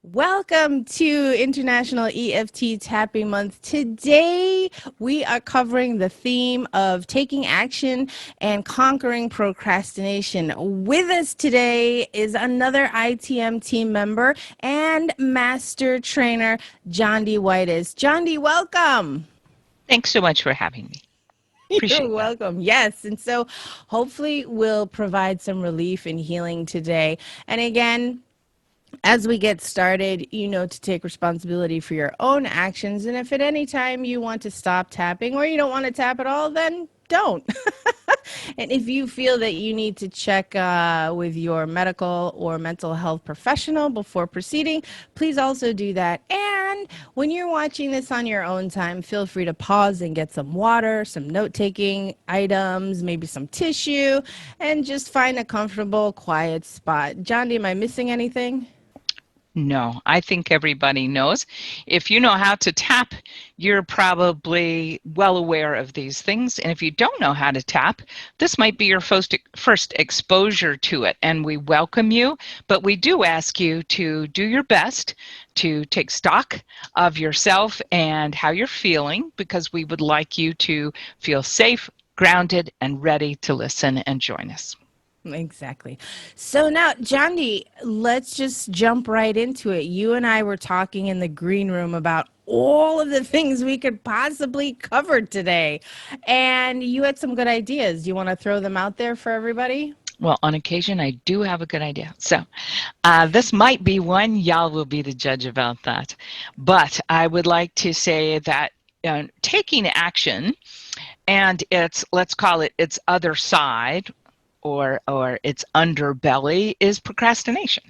Welcome to International EFT Tapping Month. Today, we are covering the theme of taking action and conquering procrastination. With us today is another ITM team member and master trainer, Jondi Whitis. Jondi, welcome. Thanks so much for having me. You're Appreciate that. welcome. Yes. And so, hopefully, we'll provide some relief and healing today. And again, as we get started, to take responsibility for your own actions. And if at any time you want to stop tapping or you don't want to tap at all, then don't. And if you feel that you need to check with your medical or mental health professional before proceeding, please also do that. And when you're watching this on your own time, feel free to pause and get some water, some note taking items, maybe some tissue, and just find a comfortable, quiet spot. Jondi, am I missing anything? No, I think everybody knows. If you know how to tap, you're probably well aware of these things. And if you don't know how to tap, this might be your first exposure to it. And we welcome you, but we do ask you to do your best to take stock of yourself and how you're feeling, because we would like you to feel safe, grounded, and ready to listen and join us. Exactly. So now, Jondi, let's just jump right into it. You and I were talking in the green room about all of the things we could possibly cover today. And you had some good ideas. Do you want to throw them out there for everybody? Well, on occasion, I do have a good idea. So this might be one. Y'all will be the judge about that. But I would like to say that taking action and let's call it its other side or its underbelly is procrastination.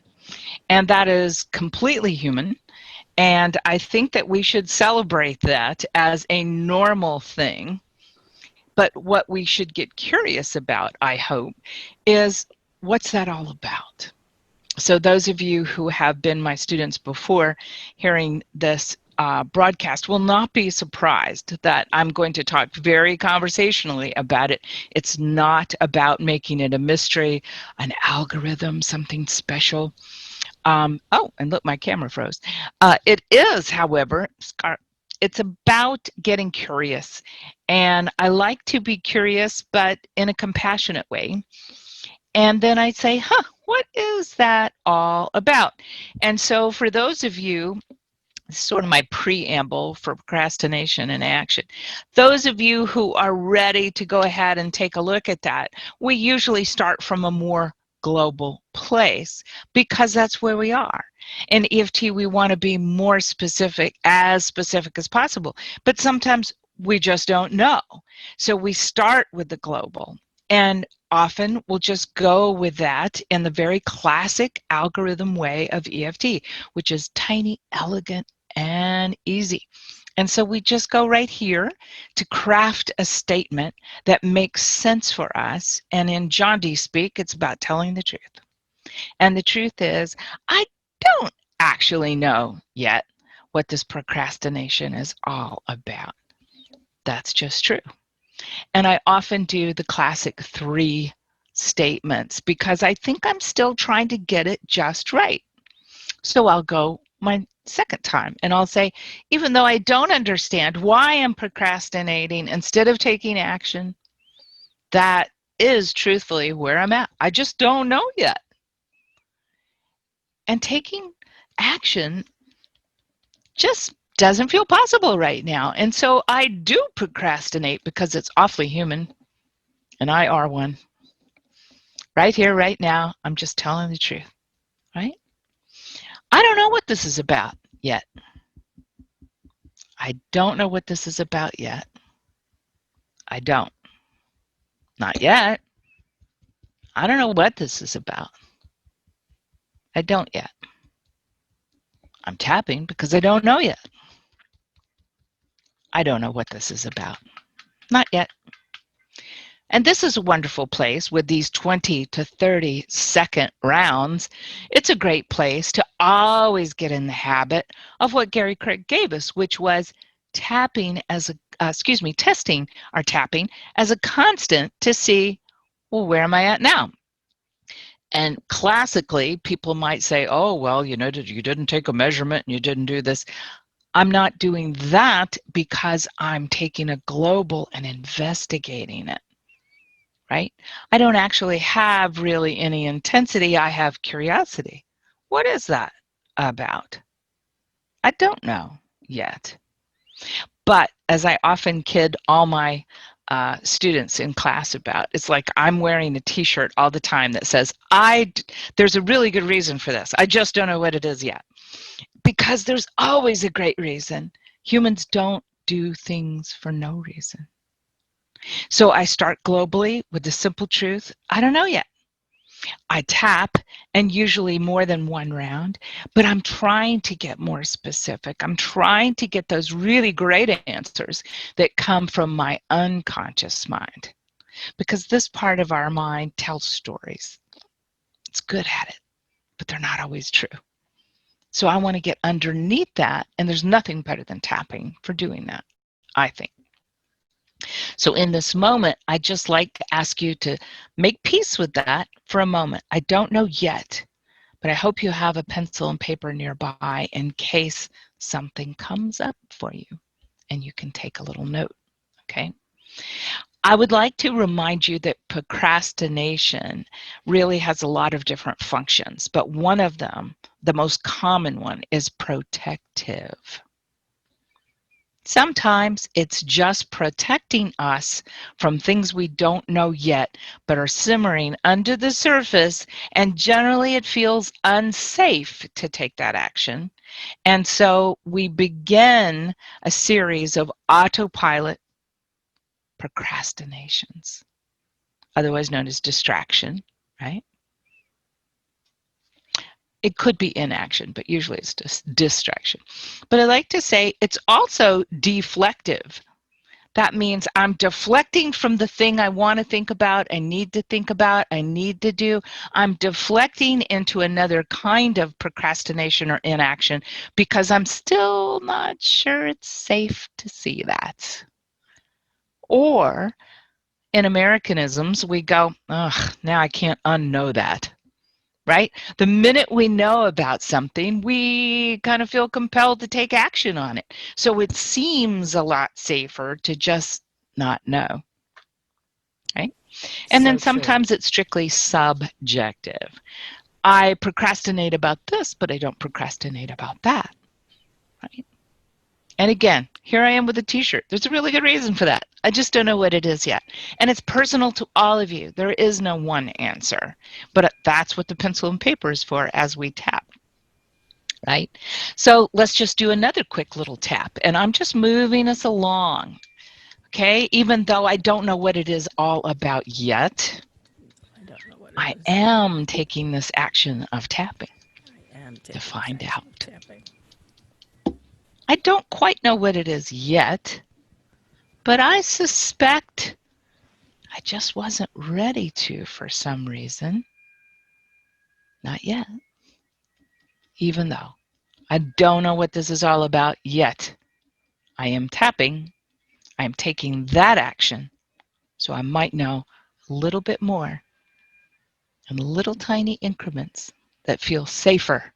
And that is completely human. And I think that we should celebrate that as a normal thing. But what we should get curious about, I hope, is what's that all about? So those of you who have been my students before, hearing this broadcast will not be surprised that I'm going to talk very conversationally about it. It's not about making it a mystery, an algorithm, something special. Oh, and look, my camera froze. It is, however, it's about getting curious. And I like to be curious, but in a compassionate way. And then I'd say, what is that all about? And so for those of you, sort of my preamble for procrastination and action. Those of you who are ready to go ahead and take a look at that, we usually start from a more global place because that's where we are. In EFT, we want to be more specific as possible, but sometimes we just don't know. So we start with the global, and often we'll just go with that in the very classic algorithm way of EFT, which is tiny, elegant, and easy. And so we just go right here to craft a statement that makes sense for us. And in Jondi speak, it's about telling the truth. And the truth is, I don't actually know yet what this procrastination is all about. That's just true. And I often do the classic 3 statements because I think I'm still trying to get it just right. So I'll go my second time and I'll say, even though I don't understand why I'm procrastinating instead of taking action, that is truthfully where I'm at. I just don't know yet. And taking action just doesn't feel possible right now. And so I do procrastinate because it's awfully human, and I are one. Right here, right now, I'm just telling the truth, right? I don't know what this is about yet. I don't know what this is about yet. I don't. Not yet. I don't know what this is about. I don't yet. I'm tapping because I don't know yet. I don't know what this is about. Not yet. And this is a wonderful place with these 20 to 30 second rounds. It's a great place to always get in the habit of what Gary Craig gave us, which was tapping as testing our tapping as a constant to see, well, where am I at now? And classically, people might say, oh, well, you didn't take a measurement and you didn't do this. I'm not doing that because I'm taking a global and investigating it, right? I don't actually have really any intensity. I have curiosity. What is that about? I don't know yet. But as I often kid all my students in class about, it's like I'm wearing a t-shirt all the time that says, there's a really good reason for this. I just don't know what it is yet. Because there's always a great reason. Humans don't do things for no reason. So I start globally with the simple truth, I don't know yet. I tap, and usually more than one round, but I'm trying to get more specific. I'm trying to get those really great answers that come from my unconscious mind, because this part of our mind tells stories. It's good at it, but they're not always true. So I want to get underneath that, and there's nothing better than tapping for doing that, I think. So in this moment, I just like to ask you to make peace with that for a moment. I don't know yet, but I hope you have a pencil and paper nearby in case something comes up for you and you can take a little note, okay? I would like to remind you that procrastination really has a lot of different functions, but one of them, the most common one, is protective. Sometimes it's just protecting us from things we don't know yet, but are simmering under the surface, and generally it feels unsafe to take that action. And so we begin a series of autopilot procrastinations, otherwise known as distraction, right? It could be inaction, but usually it's just distraction. But I like to say it's also deflective. That means I'm deflecting from the thing I want to think about, I need to think about, I need to do. I'm deflecting into another kind of procrastination or inaction because I'm still not sure it's safe to see that. Or in Americanisms, we go, ugh, now I can't unknow that. Right? The minute we know about something, we kind of feel compelled to take action on it. So it seems a lot safer to just not know, right? And then sometimes it's strictly subjective. I procrastinate about this, but I don't procrastinate about that, right? And again, here I am with a t-shirt. There's a really good reason for that. I just don't know what it is yet. And it's personal to all of you. There is no one answer. But that's what the pencil and paper is for as we tap, right? So let's just do another quick little tap. And I'm just moving us along, okay? Even though I don't know what it is all about yet, I am taking this action of tapping to find out. I don't quite know what it is yet, but I suspect I just wasn't ready to for some reason. Not yet. Even though I don't know what this is all about yet, I am tapping. I am taking that action, so I might know a little bit more in little tiny increments that feel safer.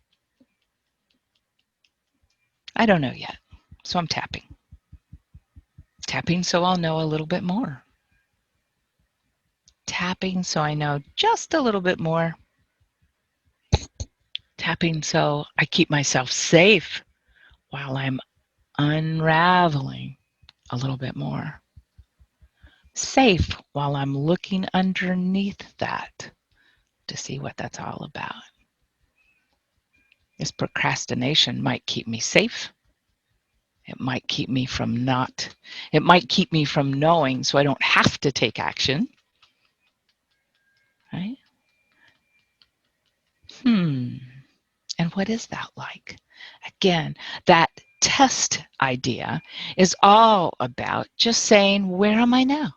I don't know yet, so I'm tapping. Tapping so I'll know a little bit more. Tapping so I know just a little bit more. Tapping so I keep myself safe while I'm unraveling a little bit more. Safe while I'm looking underneath that to see what that's all about. This procrastination might keep me safe. It might keep me from it might keep me from knowing so I don't have to take action. Right? And what is that like? Again, that test idea is all about just saying, where am I now?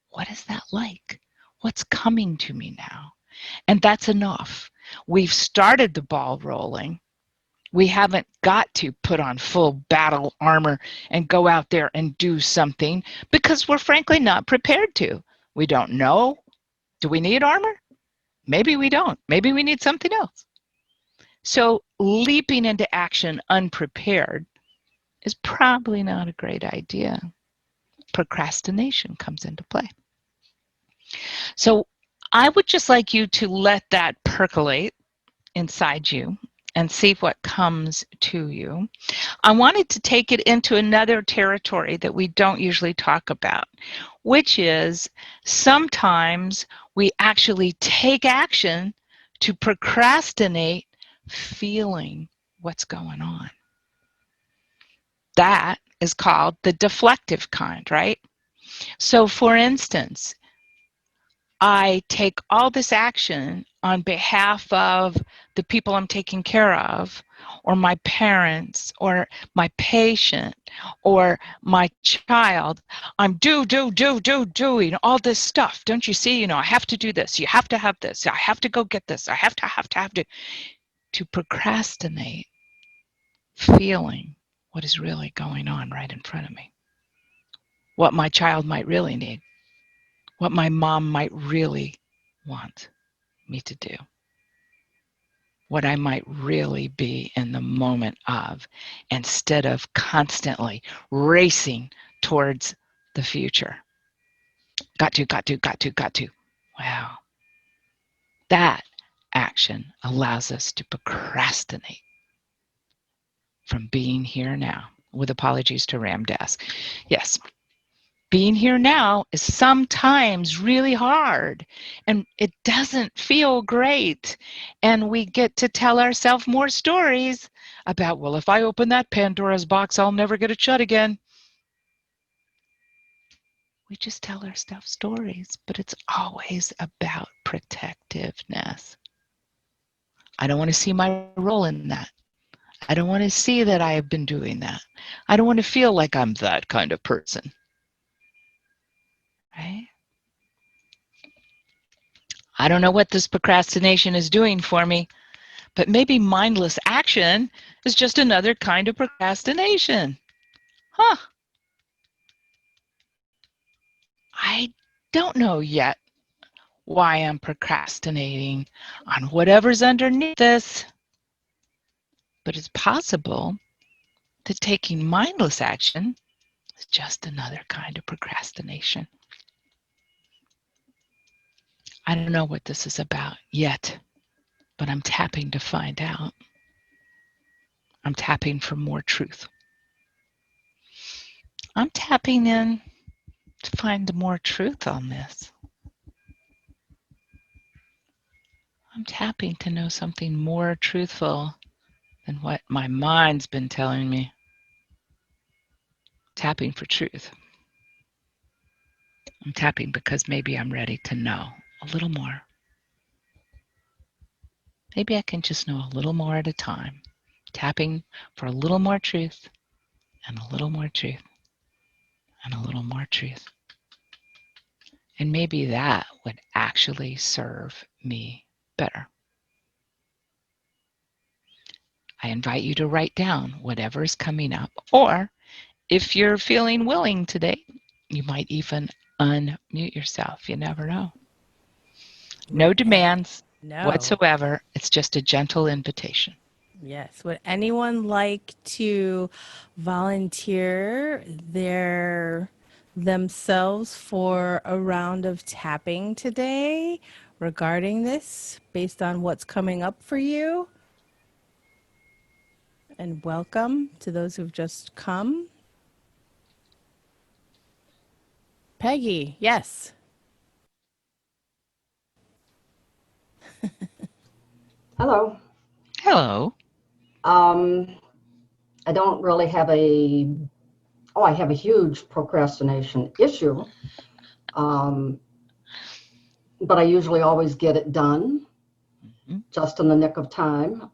What is that like? What's coming to me now? And that's enough. We've started the ball rolling. We haven't got to put on full battle armor and go out there and do something because we're frankly not prepared to. We don't know. Do we need armor? Maybe we don't. Maybe we need something else. So leaping into action unprepared is probably not a great idea. Procrastination comes into play. So I would just like you to let that percolate inside you and see what comes to you. I wanted to take it into another territory that we don't usually talk about, which is sometimes we actually take action to procrastinate feeling what's going on. That is called the deflective kind, right? So for instance, I take all this action on behalf of the people I'm taking care of, or my parents, or my patient, or my child. I'm doing all this stuff. Don't you see? I have to do this. You have to have this. I have to go get this. I have to procrastinate feeling what is really going on right in front of me. What my child might really need. What my mom might really want me to do, what I might really be in the moment of, instead of constantly racing towards the future. Got to. Wow. That action allows us to procrastinate from being here now, with apologies to Ram Dass. Yes, being here now is sometimes really hard and it doesn't feel great. And we get to tell ourselves more stories about, well, if I open that Pandora's box, I'll never get it shut again. We just tell ourselves stories, but it's always about protectiveness. I don't want to see my role in that. I don't want to see that I have been doing that. I don't want to feel like I'm that kind of person. Right? I don't know what this procrastination is doing for me, but maybe mindless action is just another kind of procrastination. Huh. I don't know yet why I'm procrastinating on whatever's underneath this, but it's possible that taking mindless action is just another kind of procrastination. I don't know what this is about yet, but I'm tapping to find out. I'm tapping for more truth. I'm tapping in to find more truth on this. I'm tapping to know something more truthful than what my mind's been telling me. Tapping for truth. I'm tapping because maybe I'm ready to know a little more. Maybe I can just know a little more at a time. Tapping for a little more truth, and a little more truth, and a little more truth. And maybe that would actually serve me better. I invite you to write down whatever is coming up, or if you're feeling willing today, you might even unmute yourself. You never know. No demands No. whatsoever. It's just a gentle invitation. Yes. Would anyone like to volunteer themselves for a round of tapping today regarding this based on what's coming up for you? And welcome to those who've just come. Peggy, yes. Hello. Hello. Um, I don't really have I have a huge procrastination issue. Um, but I usually always get it done Mhm. just in the nick of time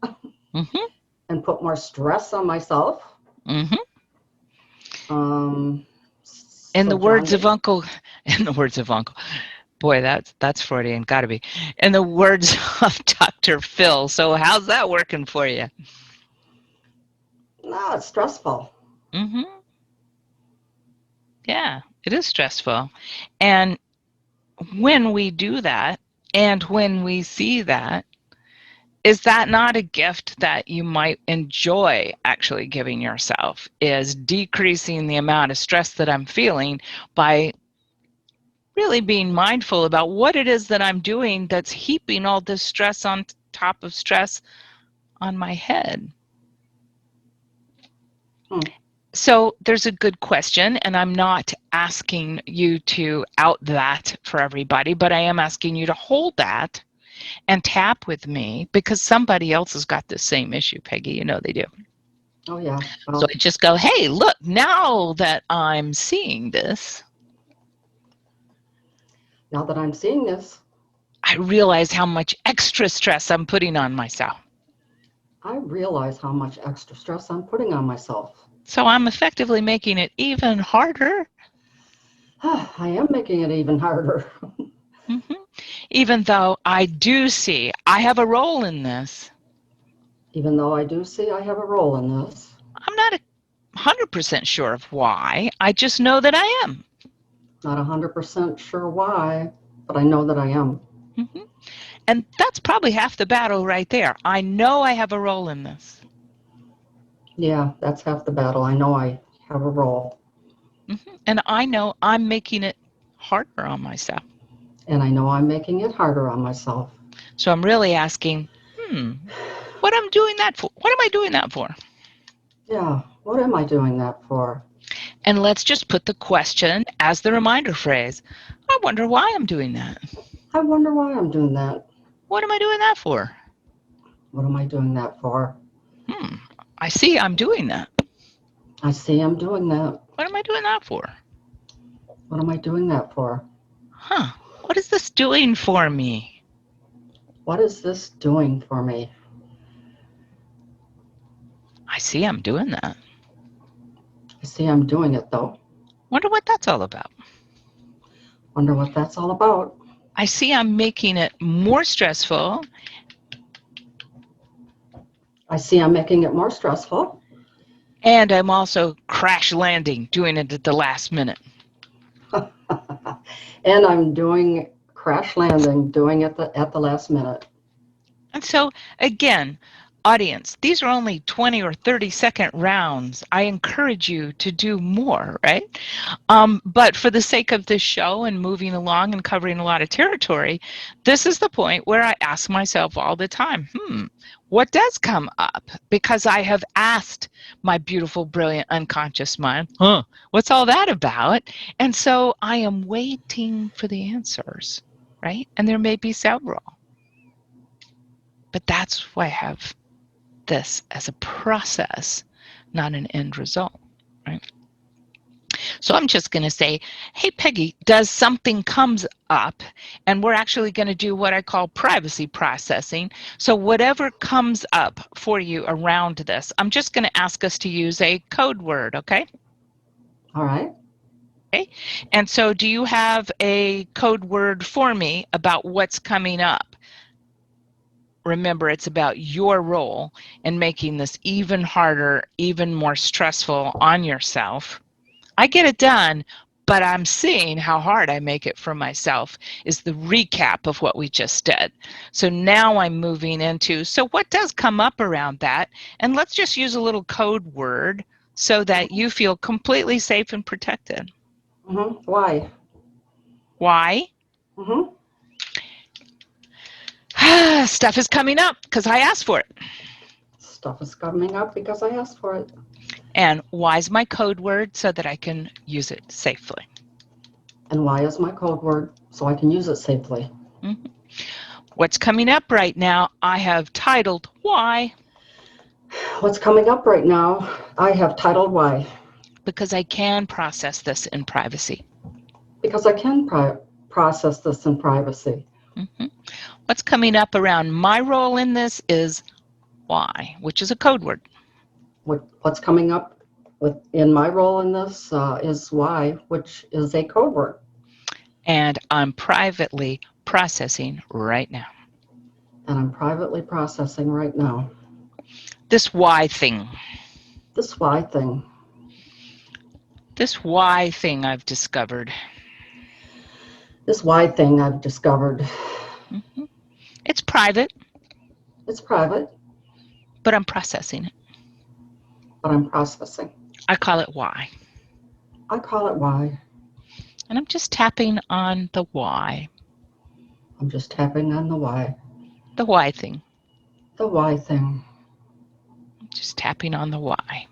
Mhm. and put more stress on myself. Mhm. Um, In so the words of Jondi, Uncle, in the words of Uncle, boy, that's Freudian, gotta be. In the words of Dr. Phil. So how's that working for you? no, it's stressful. Mhm. Yeah, it is stressful. And when we do that, And when we see that, is that not a gift that you might enjoy actually giving yourself, is decreasing the amount of stress that I'm feeling by really being mindful about what it is that I'm doing that's heaping all this stress on top of stress on my head? So there's a good question, and I'm not asking you to out that for everybody, but I am asking you to hold that and tap with me, because somebody else has got the same issue, Peggy. You know they do. Oh, yeah. Well, So I just go, hey, look, now that I'm seeing this, now that I'm seeing this, I realize how much extra stress I'm putting on myself. I realize how much extra stress I'm putting on myself. So I'm effectively making it even harder. I am making it even harder. Even though I do see I have a role in this. Even though I do see I have a role in this. I'm not 100% sure of why. I just know that I am. Not 100% sure why, but I know that I am. And that's probably half the battle right there. I know I have a role in this. Yeah, that's half the battle. I know I have a role. And I know I'm making it harder on myself. And I know I'm making it harder on myself. So I'm really asking, what am I doing that for? What am I doing that for? Yeah, what am I doing that for? And let's just put the question as the reminder phrase. I wonder why I'm doing that. I wonder why I'm doing that. What am I doing that for? What am I doing that for? I see I'm doing that. I see I'm doing that. What am I doing that for? What am I doing that for? What is this doing for me? What is this doing for me? I see I'm doing that. I see I'm doing it, though. Wonder what that's all about. Wonder what that's all about. I see I'm making it more stressful. I see I'm making it more stressful. And I'm also crash landing, doing it at the last minute. And I'm doing crash landing, doing it at the last minute. And so, again, audience, these are only 20 or 30-second rounds. I encourage you to do more, right? But for the sake of this show and moving along and covering a lot of territory, this is the point where I ask myself all the time, what does come up? Because I have asked my beautiful, brilliant, unconscious mind, what's all that about? And so I am waiting for the answers, right? And there may be several. But that's why I have this as a process, not an end result, right? So I'm just going to say, hey, Peggy, does something comes up? And we're actually going to do what I call privacy processing. So whatever comes up for you around this, I'm just going to ask us to use a code word, okay? All right. Okay. And so do you have a code word for me about what's coming up? Remember, it's about your role in making this even harder, even more stressful on yourself. I get it done, but I'm seeing how hard I make it for myself is the recap of what we just did. So now I'm moving into, so what does come up around that? And let's just use a little code word so that you feel completely safe and protected. Why? Why? Stuff is coming up because I asked for it. Stuff is coming up because I asked for it. And why is my code word so that I can use it safely? And why is my code word so I can use it safely? What's coming up right now, I have titled Why. What's coming up right now, I have titled Why. Because I can process this in privacy. Because I can process this in privacy. What's coming up around my role in this is why, which is a code word. What's coming up in my role in this is why, which is a code word. And I'm privately processing right now. And I'm privately processing right now. This why thing. This why thing. This why thing I've discovered. This why thing I've discovered. Mm-hmm. It's private, It's private, but I'm processing it. but I'm processing. I call it why. I call it why. And I'm just tapping on the why. I'm just tapping on the why. The why thing. The why thing. Just tapping on the why.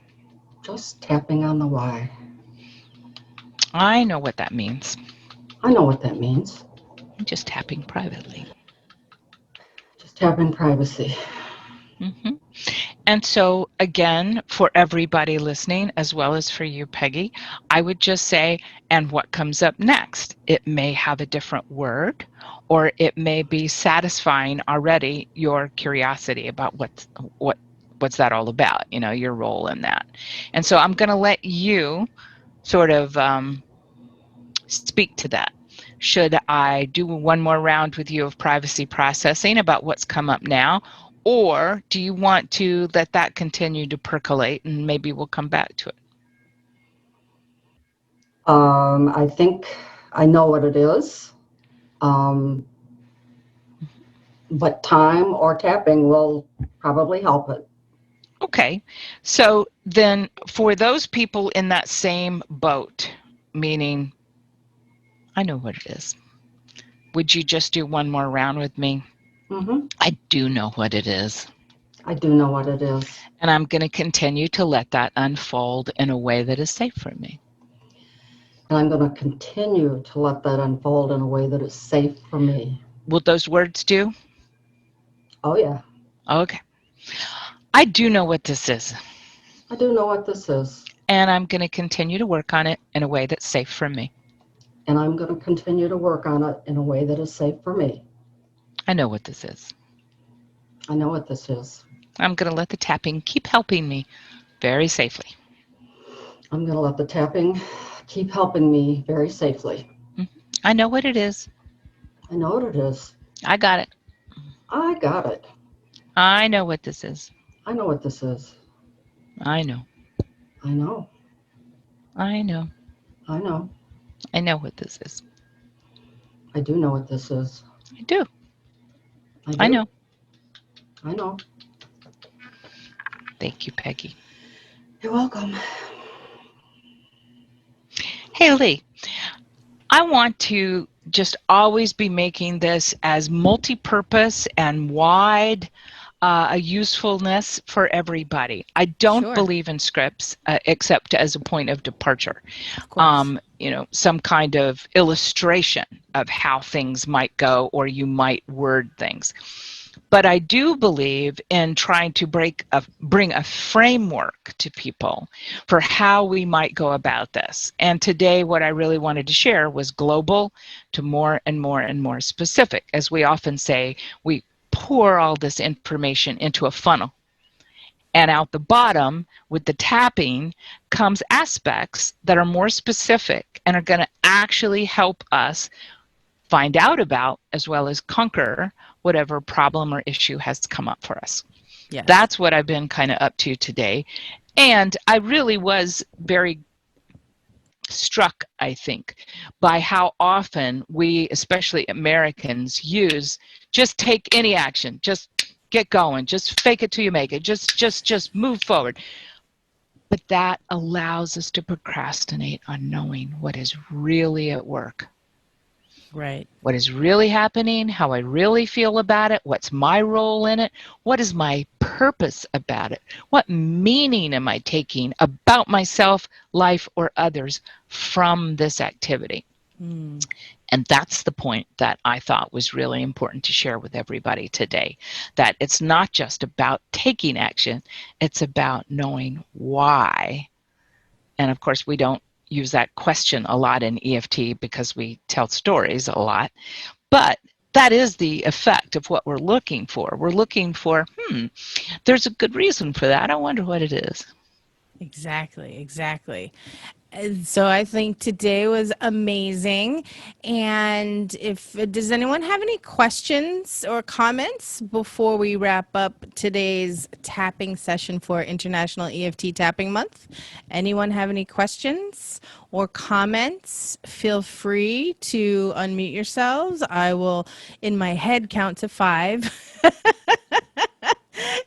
Just tapping on the why. I know what that means. I know what that means. I'm just tapping privately. Just tapping privacy. Mm-hmm. And so, again, for everybody listening, as well as for you, Peggy, I would just say, and what comes up next? It may have a different word, or it may be satisfying already your curiosity about what's that all about, your role in that. And so I'm going to let you sort of speak to that. Should I do one more round with you of privacy processing about what's come up now? Or do you want to let that continue to percolate and maybe we'll come back to it? I think I know what it is. But time or tapping will probably help it. Okay, so then for those people in that same boat, meaning I know what it is, would you just do one more round with me? Mm-hmm. I do know what it is. I do know what it is. And I'm going to continue to let that unfold in a way that is safe for me. And I'm going to continue to let that unfold in a way that is safe for me. Will those words do? Oh, yeah. Okay. I do know what this is. I do know what this is. And I'm going to continue to work on it in a way that's safe for me. And I'm going to continue to work on it in a way that is safe for me. I know what this is. I know what this is. I'm going to let the tapping keep helping me very safely. I'm going to let the tapping keep helping me very safely. I know what it is. I know what it is. I got it. I got it. I know what this is. I know what this is. I know. I know. I know. I know. I know what this is. I do know what this is. I do. I do. I know. I know. Thank you, Peggy. You're welcome. Hey, Lee. I want to just always be making this as multi-purpose and wide a usefulness for everybody. I don't believe in scripts except as a point of departure. Of course. Some kind of illustration of how things might go or you might word things. But I do believe in trying to bring a framework to people for how we might go about this. And today, what I really wanted to share was global to more and more and more specific. As we often say, we pour all this information into a funnel. And out the bottom, with the tapping, comes aspects that are more specific and are going to actually help us find out about as well as conquer whatever problem or issue has come up for us. Yes. That's what I've been kind of up to today. And I really was very struck, I think, by how often we, especially Americans, use just take any action, just get going, just fake it till you make it, just move forward. But that allows us to procrastinate on knowing what is really at work. Right. What is really happening, how I really feel about it, what's my role in it, what is my purpose about it, what meaning am I taking about myself, life, or others from this activity. And that's the point that I thought was really important to share with everybody today, that it's not just about taking action, it's about knowing why. And of course, we don't use that question a lot in EFT because we tell stories a lot, but that is the effect of what we're looking for. We're looking for, there's a good reason for that. I wonder what it is. Exactly. So I think today was amazing. And if does anyone have any questions or comments before we wrap up today's tapping session for International EFT Tapping Month? Anyone have any questions or comments? Feel free to unmute yourselves. I will, in my head, count to 5.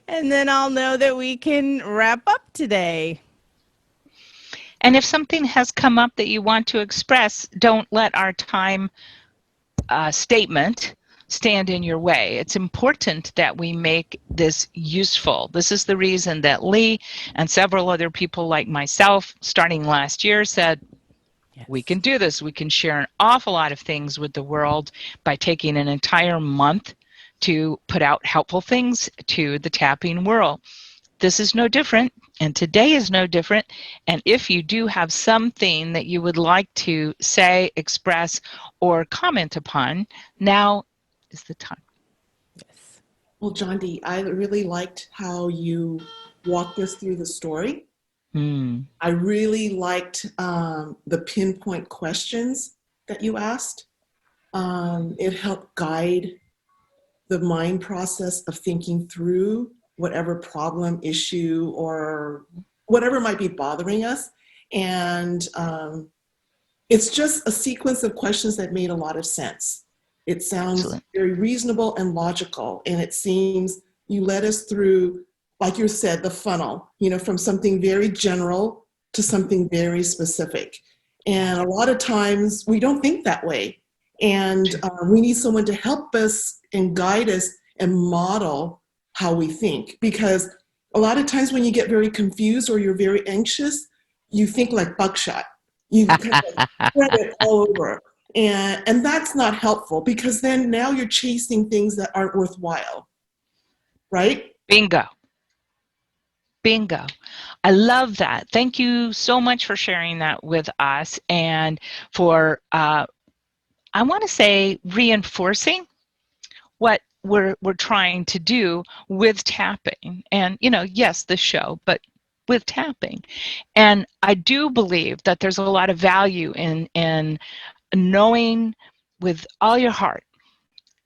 And then I'll know that we can wrap up today. And if something has come up that you want to express, don't let our time statement stand in your way. It's important that we make this useful. This is the reason that Lee and several other people like myself, starting last year, said, we can do this. We can share an awful lot of things with the world by taking an entire month to put out helpful things to the tapping world. This is no different, and today is no different. And if you do have something that you would like to say, express, or comment upon, now is the time. Yes. Well, Jondi, I really liked how you walked us through the story. I really liked the pinpoint questions that you asked. It helped guide the mind process of thinking through whatever problem, issue, or whatever might be bothering us. And it's just a sequence of questions that made a lot of sense. It sounds Excellent. very reasonable and logical. And it seems you led us through, like you said, the funnel, from something very general to something very specific. And a lot of times we don't think that way. And we need someone to help us and guide us and model how we think. Because a lot of times when you get very confused or you're very anxious, you think like buckshot. You kind of spread it all over. And that's not helpful, because then now you're chasing things that aren't worthwhile, right? Bingo. Bingo. I love that. Thank you so much for sharing that with us, and for, I want to say, reinforcing what we're trying to do with tapping. And, yes, the show, but with tapping. And I do believe that there's a lot of value in knowing with all your heart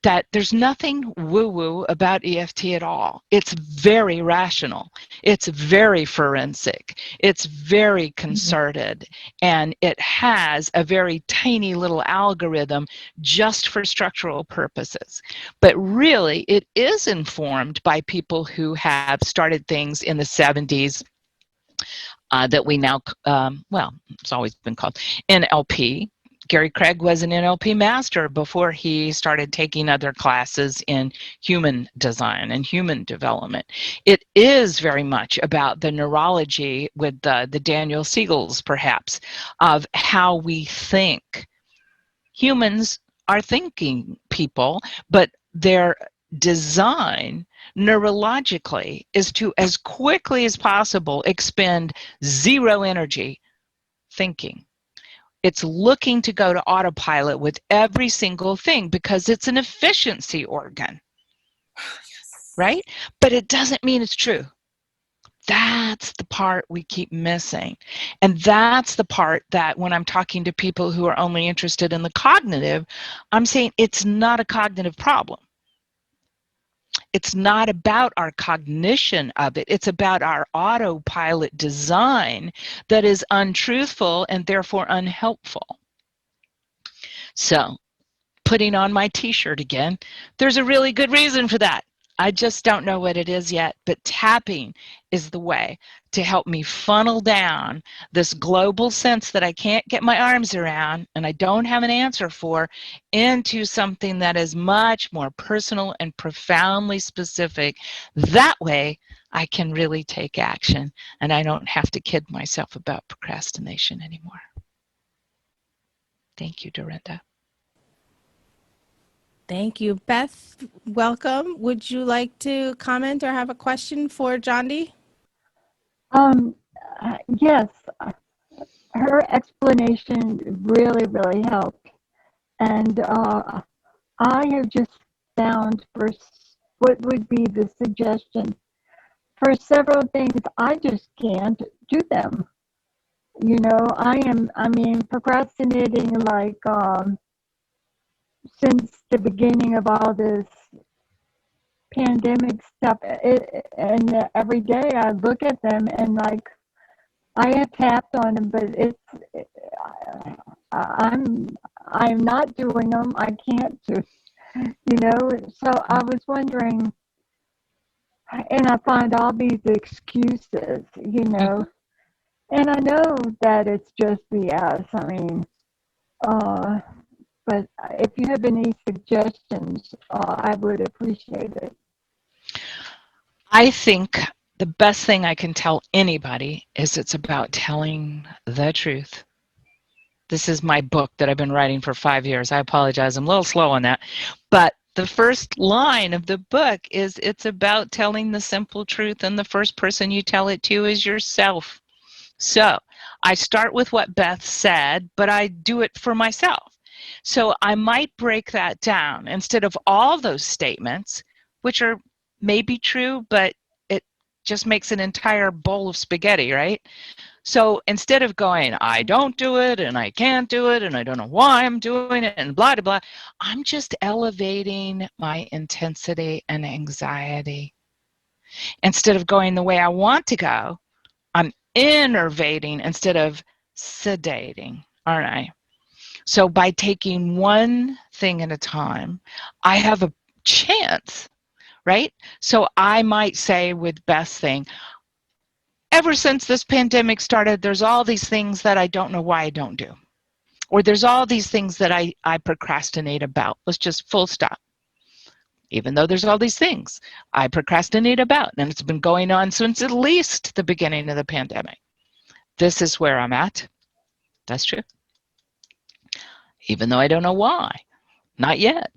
that there's nothing woo-woo about EFT at all. It's very rational. It's very forensic. It's very concerted. And it has a very tiny little algorithm just for structural purposes. But really, it is informed by people who have started things in the 70s that we now, it's always been called NLP. Gary Craig was an NLP master before he started taking other classes in human design and human development. It is very much about the neurology with the Daniel Siegels, perhaps, of how we think. Humans are thinking people, but their design neurologically is to, as quickly as possible, expend zero energy thinking. It's looking to go to autopilot with every single thing because it's an efficiency organ, right? But it doesn't mean it's true. That's the part we keep missing. And that's the part that when I'm talking to people who are only interested in the cognitive, I'm saying it's not a cognitive problem. It's not about our cognition of it. It's about our autopilot design that is untruthful and therefore unhelpful. So, putting on my t-shirt again, there's a really good reason for that. I just don't know what it is yet, but tapping is the way to help me funnel down this global sense that I can't get my arms around and I don't have an answer for, into something that is much more personal and profoundly specific. That way I can really take action and I don't have to kid myself about procrastination anymore. Thank you, Dorinda. Thank you. Beth, welcome. Would you like to comment or have a question for Jondi? Yes, her explanation really helped. And I have just found what would be the suggestion for several things, I just can't do them. I mean, procrastinating like since the beginning of all this pandemic stuff. And every day I look at them and like I have tapped on them, but I'm I'm not doing them. I can't do, So I was wondering, and I find all these excuses, and I know that it's just BS. I mean, uh, but if you have any suggestions, I would appreciate it. I think the best thing I can tell anybody is it's about telling the truth. This is my book that I've been writing for 5 years. I apologize, I'm a little slow on that. But the first line of the book is it's about telling the simple truth, and the first person you tell it to is yourself. So I start with what Beth said, but I do it for myself. So I might break that down instead of all those statements, which are maybe true, but it just makes an entire bowl of spaghetti, right? So instead of going, I don't do it, and I can't do it, and I don't know why I'm doing it, and blah, blah, blah, I'm just elevating my intensity and anxiety. Instead of going the way I want to go, I'm innervating instead of sedating, aren't I? So by taking one thing at a time, I have a chance, right? So I might say with Beth's thing, ever since this pandemic started, there's all these things that I don't know why I don't do. Or there's all these things that I procrastinate about. Let's just full stop. Even though there's all these things I procrastinate about, and it's been going on since at least the beginning of the pandemic. This is where I'm at. That's true. Even though I don't know why. Not yet.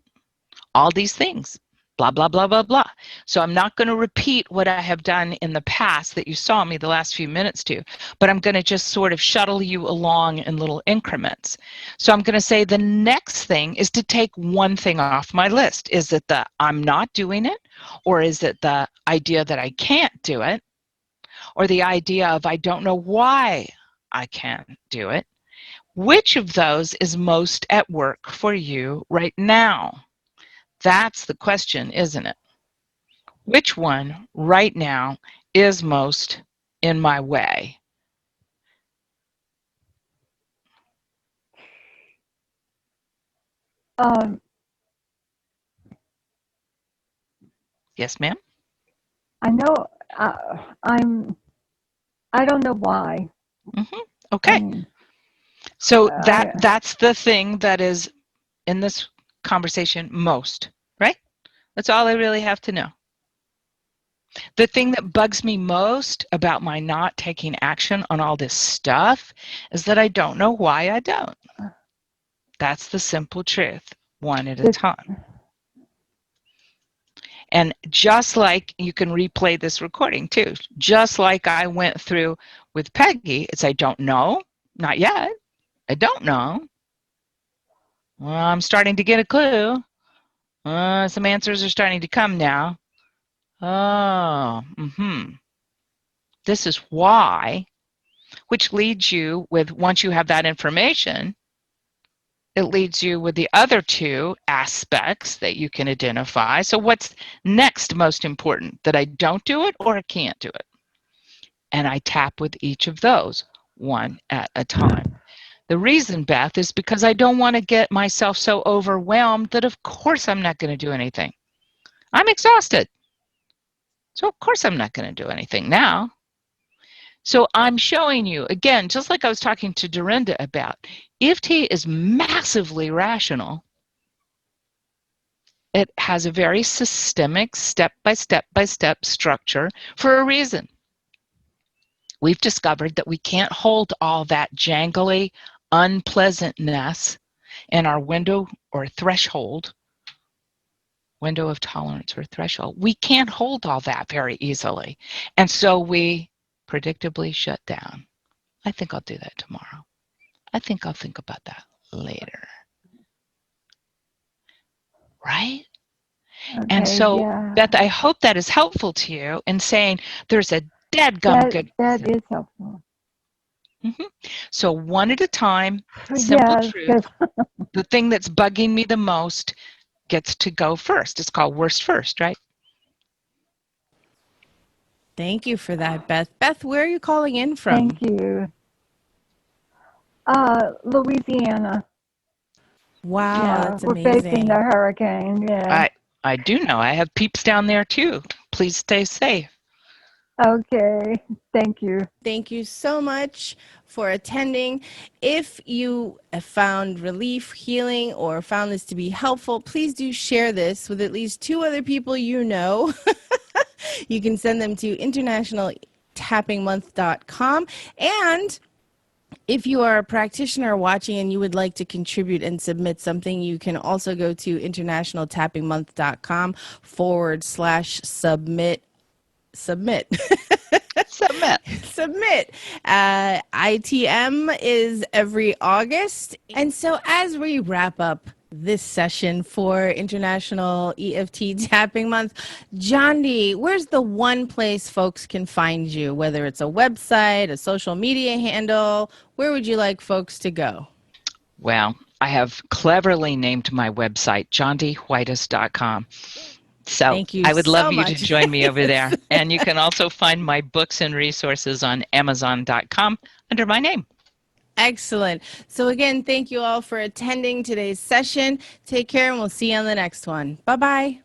All these things. Blah, blah, blah, blah, blah. So I'm not going to repeat what I have done in the past that you saw me the last few minutes to, but I'm going to just sort of shuttle you along in little increments. So I'm going to say the next thing is to take one thing off my list. Is it the I'm not doing it? Or is it the idea that I can't do it? Or the idea of I don't know why I can't do it? Which of those is most at work for you right now? That's the question, isn't it? Which one right now is most in my way? Um, Yes, ma'am? I know I don't know why. Mm-hmm. I Okay. mean, So I that's the thing that is in this conversation most, right? That's all I really have to know. The thing that bugs me most about my not taking action on all this stuff is that I don't know why I don't. That's the simple truth, one at a the, time. And just like you can replay this recording too, just like I went through with Peggy, it's I don't know, not yet. I don't know. Well, I'm starting to get a clue. Some answers are starting to come now. Oh, This is why, which leads you with, once you have that information, it leads you with the other two aspects that you can identify. So what's next most important? That I don't do it or I can't do it? And I tap with each of those one at a time. The reason, Beth, is because I don't want to get myself so overwhelmed that of course I'm not going to do anything. I'm exhausted. So of course I'm not going to do anything now. So I'm showing you, again, just like I was talking to Dorinda about, EFT is massively rational. It has a very systemic step-by-step structure for a reason. We've discovered that we can't hold all that jangly unpleasantness in our window or threshold, window of tolerance or threshold. We can't hold all that very easily. And so we predictably shut down. I think I'll do that tomorrow. I think I'll think about that later. Right? And okay, so, yeah, Beth, I hope that is helpful to you in saying there's a deadgum good that reason. is helpful. So one at a time, simple Yes, truth. 'cause The thing that's bugging me the most gets to go first. It's called worst first, right? Thank you for that, Beth. Beth, where are you calling in from? thank you. Louisiana. Wow, Yeah, that's we're facing the amazing. hurricane. Yeah. I do know. I have peeps down there too. Please stay safe. Okay. Thank you. Thank you so much for attending. If you have found relief, healing, or found this to be helpful, please do share this with at least 2 other people you know. You can send them to internationaltappingmonth.com. And if you are a practitioner watching and you would like to contribute and submit something, you can also go to internationaltappingmonth.com/submit. Submit. Submit. Submit. ITM is every August. And so as we wrap up this session for International EFT Tapping Month, Jondi, where's the one place folks can find you, whether it's a website, a social media handle? Where would you like folks to go? Well, I have cleverly named my website, jondiwhitis.com. So Thank you I would love so you to much. join me over there. And you can also find my books and resources on amazon.com under my name. Excellent. So again, thank you all for attending today's session. Take care and we'll see you on the next one. Bye-bye.